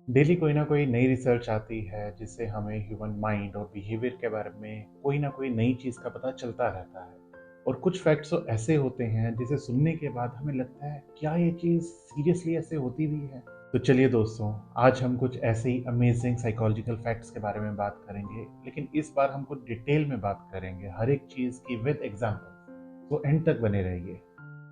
Daily कोई ना कोई नई रिसर्च आती है जिससे हमें ह्यूमन माइंड और बिहेवियर के बारे में कोई ना कोई नई चीज़ का पता चलता रहता है। और कुछ फैक्ट्स तो ऐसे होते हैं जिसे सुनने के बाद हमें लगता है क्या ये चीज़ सीरियसली ऐसे होती भी है। तो चलिए दोस्तों, आज हम कुछ ऐसे ही अमेजिंग साइकोलॉजिकल फैक्ट्स के बारे में बात करेंगे, लेकिन इस बार हम कुछ डिटेल में बात करेंगे हर एक चीज़ की विद एग्जाम्पल। तो एंड तक बने रहिए।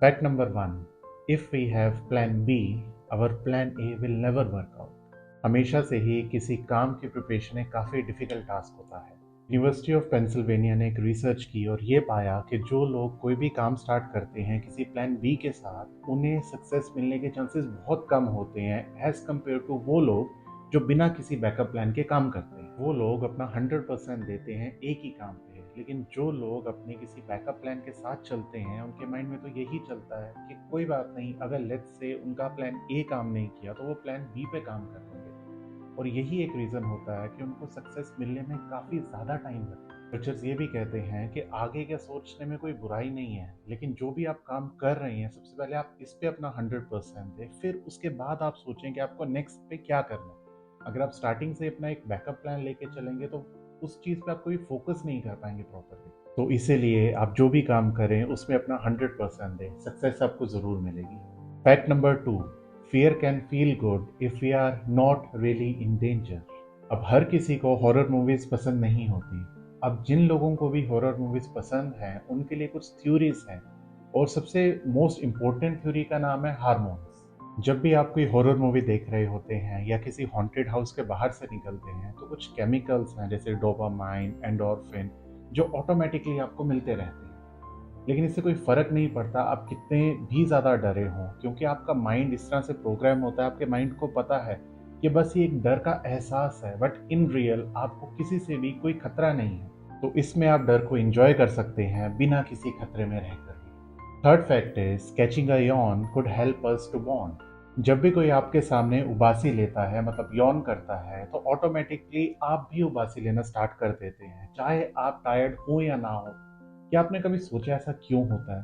Fact number 1, if we have plan B, our plan A will never work out. हमेशा से ही किसी काम की प्रिपरेशन एक काफ़ी डिफिकल्ट टास्क होता है। यूनिवर्सिटी ऑफ पेंसिल्वेनिया ने एक रिसर्च की और ये पाया कि जो लोग कोई भी काम स्टार्ट करते हैं किसी प्लान बी के साथ, उन्हें सक्सेस मिलने के चांसेस बहुत कम होते हैं एज कम्पेयर टू वो लोग जो बिना किसी बैकअप प्लान के काम करते हैं। वो लोग अपना 100% देते हैं एक ही काम पे, लेकिन जो लोग अपने किसी बैकअप प्लान के साथ चलते हैं उनके माइंड में तो यही चलता है कि कोई बात नहीं, अगर लेट्स से उनका प्लान ए काम नहीं किया तो वो प्लान बी पे काम कर लेंगे। और यही एक रीज़न होता है कि उनको सक्सेस मिलने में काफ़ी ज़्यादा टाइम लगता है। रिसर्चर्स ये भी कहते हैं कि आगे का सोचने में कोई बुराई नहीं है, लेकिन जो भी आप काम कर रहे हैं सबसे पहले आप इस पे अपना 100% दें, फिर उसके बाद आप सोचें कि आपको नेक्स्ट पे क्या करना है। अगर आप स्टार्टिंग से अपना एक बैकअप प्लान लेके चलेंगे तो उस चीज़ पे आप कोई फोकस नहीं कर पाएंगे प्रॉपरली। तो इसीलिए आप जो भी काम करें उसमें अपना 100% दें, सक्सेस आपको ज़रूर मिलेगी। Fact number 2, fear can feel good if we are not really in danger. अब हर किसी को हॉरर मूवीज पसंद नहीं होती। अब जिन लोगों को भी हॉरर मूवीज पसंद हैं उनके लिए कुछ थ्योरीज हैं, और सबसे मोस्ट इम्पोर्टेंट थ्योरी का नाम है हार्मोन्स। जब भी आप कोई हॉरर मूवी देख रहे होते हैं या किसी हॉन्टेड हाउस के बाहर से निकलते हैं तो कुछ केमिकल्स हैं जैसे डोपामाइन, एंडोर्फिन, जो ऑटोमेटिकली आपको मिलते रहते हैं। लेकिन इससे कोई फ़र्क नहीं पड़ता आप कितने भी ज़्यादा डरे हों, क्योंकि आपका माइंड इस तरह से प्रोग्राम होता है, आपके माइंड को पता है कि बस ये एक डर का एहसास है, बट इन रियल आपको किसी से भी कोई खतरा नहीं है। तो इसमें आप डर को एंजॉय कर सकते हैं बिना किसी खतरे में रहकर भी। Third fact is catching a yawn could help us to bond. जब भी कोई आपके सामने उबासी लेता है, मतलब यॉन करता है, तो ऑटोमेटिकली आप भी उबासी लेना स्टार्ट कर देते हैं, चाहे आप टायर्ड हो या ना हो। क्या आपने कभी सोचा ऐसा क्यों होता है?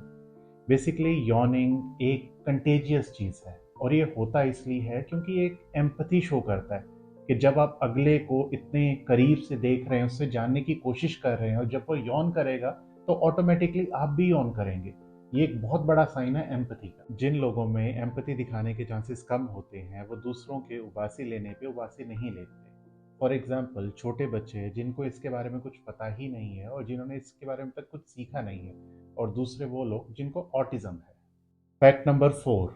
बेसिकली यॉर्निंग एक कंटेजियस चीज़ है, और ये होता इसलिए है क्योंकि ये एक एम्पैथी शो करता है कि जब आप अगले को इतने करीब से देख रहे हैं, उससे जानने की कोशिश कर रहे हैं, और जब वो यॉन करेगा तो ऑटोमेटिकली आप भी यॉन करेंगे। ये एक बहुत बड़ा साइन है एम्पैथी का। जिन लोगों में एम्पैथी दिखाने के चांसेस कम होते हैं वो दूसरों के उबासी लेने पे उबासी नहीं लेते। फॉर एग्जाम्पल, छोटे बच्चे जिनको इसके बारे में कुछ पता ही नहीं है और जिन्होंने इसके बारे में तक कुछ सीखा नहीं है, और दूसरे वो लोग जिनको ऑटिज्म है। Fact number 4,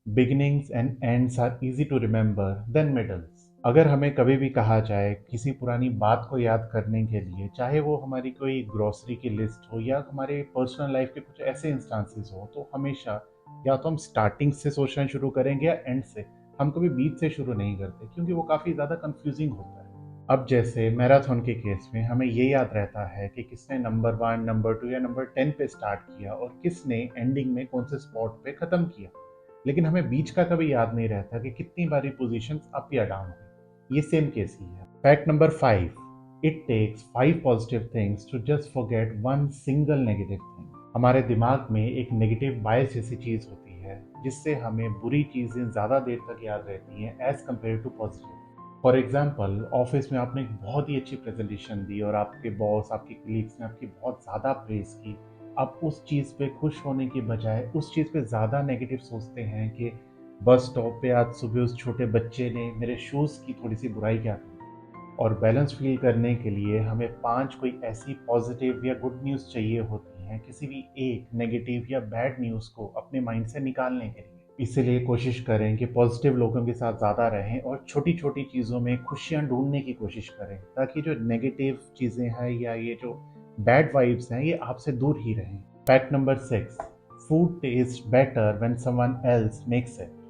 beginnings and ends are easy to remember then middles. अगर हमें कभी भी कहा जाए किसी पुरानी बात को याद करने के लिए, चाहे वो हमारी कोई ग्रोसरी की लिस्ट हो या हमारे पर्सनल लाइफ के कुछ ऐसे इंस्टांसेस हो, तो हमेशा या तो हम स्टार्टिंग से सोचना शुरू करेंगे या एंड से। हम कभी बीच से शुरू नहीं करते क्योंकि वो काफ़ी ज़्यादा कंफ्यूजिंग होता है। अब जैसे मैराथन के केस में हमें ये याद रहता है कि किसने नंबर 1, नंबर 2 या नंबर 10 पे स्टार्ट किया और किसने एंडिंग में कौन से स्पॉट पे ख़त्म किया। लेकिन हमें बीच का कभी याद नहीं रहता कि कितनी बारी पोजीशंस अप या डाउन हुई। ये सेम केस ही है। Fact number 5, it takes 5 positive things to just forget one single negative thing. हमारे दिमाग में एक नेगेटिव बायस जैसी चीज़ होती है जिससे हमें बुरी चीज़ें ज़्यादा देर तक याद रहती हैं as compare to positive. For example, office में आपने एक बहुत ही अच्छी प्रेजेंटेशन दी और आपके बॉस, आपके कलीग्स ने आपकी बहुत ज़्यादा प्रेज़ की। आप उस चीज़ पे खुश होने की बजाय उस चीज़ पे ज़्यादा नेगेटिव सोचते हैं कि बस स्टॉप पे आज सुबह उस छोटे बच्चे ने मेरे शूज़ की थोड़ी सी बुराई क्या की। और बैलेंस फील करने के लिए हमें 5 कोई ऐसी पॉजिटिव या गुड न्यूज़ चाहिए होती हैं किसी भी एक नेगेटिव या बैड न्यूज़ को अपने माइंड से निकालने के लिए। इसीलिए कोशिश करें कि पॉजिटिव लोगों के साथ ज़्यादा रहें और छोटी छोटी चीज़ों में खुशियाँ ढूंढने की कोशिश करें, ताकि जो नेगेटिव चीज़ें हैं या ये जो बैड वाइब्स हैं ये आपसे दूर ही रहें। Fact number 6, food taste better when someone else makes it.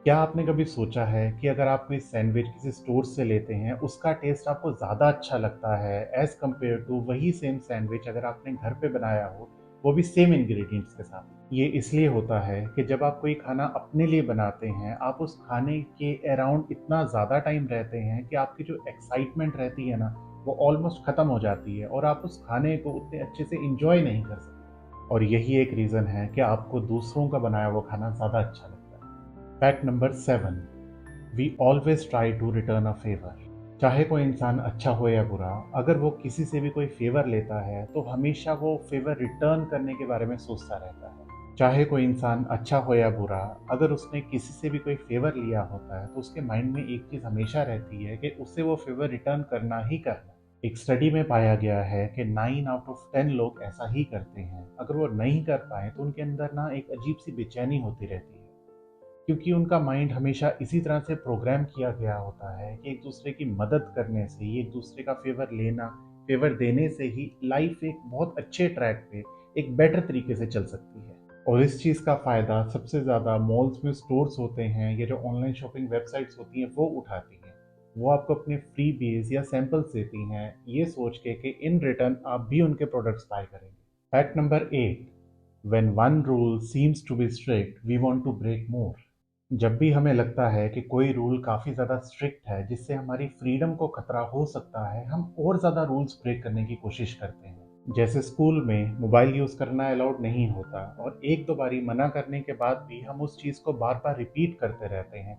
क्या आपने कभी सोचा है कि अगर आप कोई सैंडविच किसी स्टोर से लेते हैं उसका टेस्ट आपको ज़्यादा अच्छा लगता है एज़ कम्पेयर टू वही सेम सैंडविच अगर आपने घर पे बनाया हो, वो भी सेम इंग्रेडिएंट्स के साथ? ये इसलिए होता है कि जब आप कोई खाना अपने लिए बनाते हैं आप उस खाने के अराउंड इतना ज़्यादा टाइम रहते हैं कि आपकी जो एक्साइटमेंट रहती है ना, वो ऑलमोस्ट ख़त्म हो जाती है और आप उस खाने को उतने अच्छे से इंजॉय नहीं कर सकते। और यही एक रीज़न है कि आपको दूसरों का बनाया हुआ खाना ज़्यादा अच्छा लगता है। Fact number 7, we always try to return a favour. चाहे कोई इंसान अच्छा हो या बुरा, अगर वो किसी से भी कोई फेवर लेता है तो हमेशा वो फेवर रिटर्न करने के बारे में सोचता रहता है। चाहे कोई इंसान अच्छा हो या बुरा, अगर उसने किसी से भी कोई फेवर लिया होता है तो उसके माइंड में एक चीज़ हमेशा रहती है कि उसे वो फेवर रिटर्न करना ही करना। एक स्टडी में पाया गया है कि 9 आउट ऑफ 10 लोग ऐसा ही करते हैं। अगर वो नहीं कर पाए तो उनके अंदर ना एक अजीब सी बेचैनी होती रहती है, क्योंकि उनका माइंड हमेशा इसी तरह से प्रोग्राम किया गया होता है कि एक दूसरे की मदद करने से ही, एक दूसरे का फेवर लेना, फेवर देने से ही लाइफ एक बहुत अच्छे ट्रैक पे, एक बेटर तरीके से चल सकती है। और इस चीज़ का फ़ायदा सबसे ज़्यादा मॉल्स में स्टोर्स होते हैं, ये जो ऑनलाइन शॉपिंग वेबसाइट्स होती हैं वो उठाती हैं। वो आपको अपने फ्री बेस या सैंपल्स देती हैं, ये सोच के कि इन रिटर्न आप भी उनके प्रोडक्ट्स बाय करेंगे। Fact number 8, when one rule seems to be strict we want to break more. जब भी हमें लगता है कि कोई रूल काफ़ी ज़्यादा स्ट्रिक्ट है, जिससे हमारी फ्रीडम को खतरा हो सकता है, हम और ज़्यादा रूल्स ब्रेक करने की कोशिश करते हैं। जैसे स्कूल में मोबाइल यूज़ करना अलाउड नहीं होता और एक दो बारी मना करने के बाद भी हम उस चीज़ को बार बार रिपीट करते रहते हैं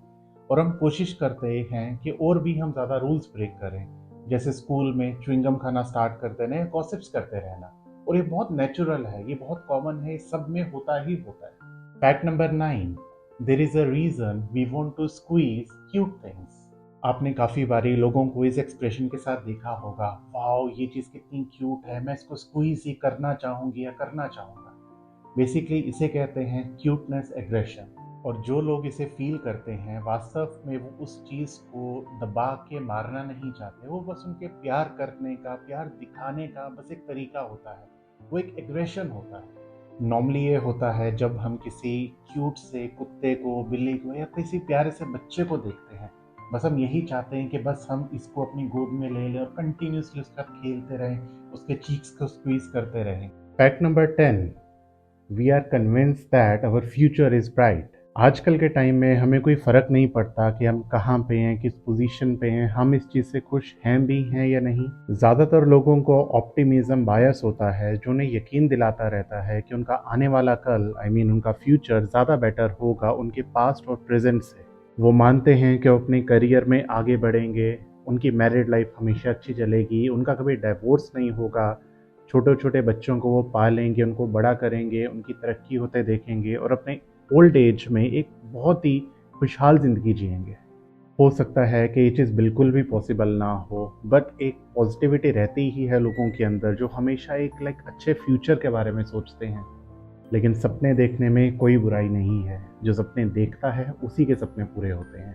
और हम कोशिश करते हैं कि और भी हम ज़्यादा रूल्स ब्रेक करें। जैसे स्कूल में च्युइंगम खाना स्टार्ट कर देना या गॉसिप्स करते रहना। और ये बहुत नेचुरल है, ये बहुत कॉमन है, सब में होता ही होता है। Fact number 9, there is a reason we want to squeeze cute things. आपने काफ़ी बारी लोगों को इस एक्सप्रेशन के साथ देखा होगा, वाओ ये चीज़ कितनी क्यूट है, मैं इसको स्क्वीज ही करना चाहूँगी या करना चाहूँगा। बेसिकली इसे कहते हैं क्यूटनेस एग्रेशन। और जो लोग इसे फील करते हैं, वास्तव में वो उस चीज़ को दबा के मारना नहीं चाहते, वो बस उनके प्यार करने का, प्यार दिखाने का बस एक तरीका होता है, वो एक एग्रेशन होता है। नॉर्मली ये होता है जब हम किसी क्यूट से कुत्ते को, बिल्ली को या किसी प्यारे से बच्चे को देखते हैं, बस हम यही चाहते हैं कि बस हम इसको अपनी गोद में ले लें और कंटिन्यूसली उसका खेलते रहें, उसके चीक्स को स्क्वीज करते रहें। Fact number 10, we are convinced that our future is bright. आजकल के टाइम में हमें कोई फ़र्क नहीं पड़ता कि हम कहाँ पे हैं, किस पोजीशन पे हैं, हम इस चीज़ से खुश हैं भी हैं या नहीं। ज़्यादातर लोगों को ऑप्टिमिज्म बायस होता है, जो उन्हें यकीन दिलाता रहता है कि उनका आने वाला कल, उनका फ्यूचर ज़्यादा बेटर होगा उनके पास्ट और प्रेजेंट से। वो मानते हैं कि वो अपने करियर में आगे बढ़ेंगे, उनकी मैरिड लाइफ हमेशा अच्छी चलेगी, उनका कभी डिवोर्स नहीं होगा, छोटे छोटे बच्चों को वो पालेंगे, उनको बड़ा करेंगे, उनकी तरक्की होते देखेंगे और अपने ओल्ड एज में एक बहुत ही खुशहाल ज़िंदगी जिएंगे। हो सकता है कि ये चीज़ बिल्कुल भी पॉसिबल ना हो, बट एक पॉजिटिविटी रहती ही है लोगों के अंदर, जो हमेशा एक अच्छे फ्यूचर के बारे में सोचते हैं। लेकिन सपने देखने में कोई बुराई नहीं है, जो सपने देखता है उसी के सपने पूरे होते हैं।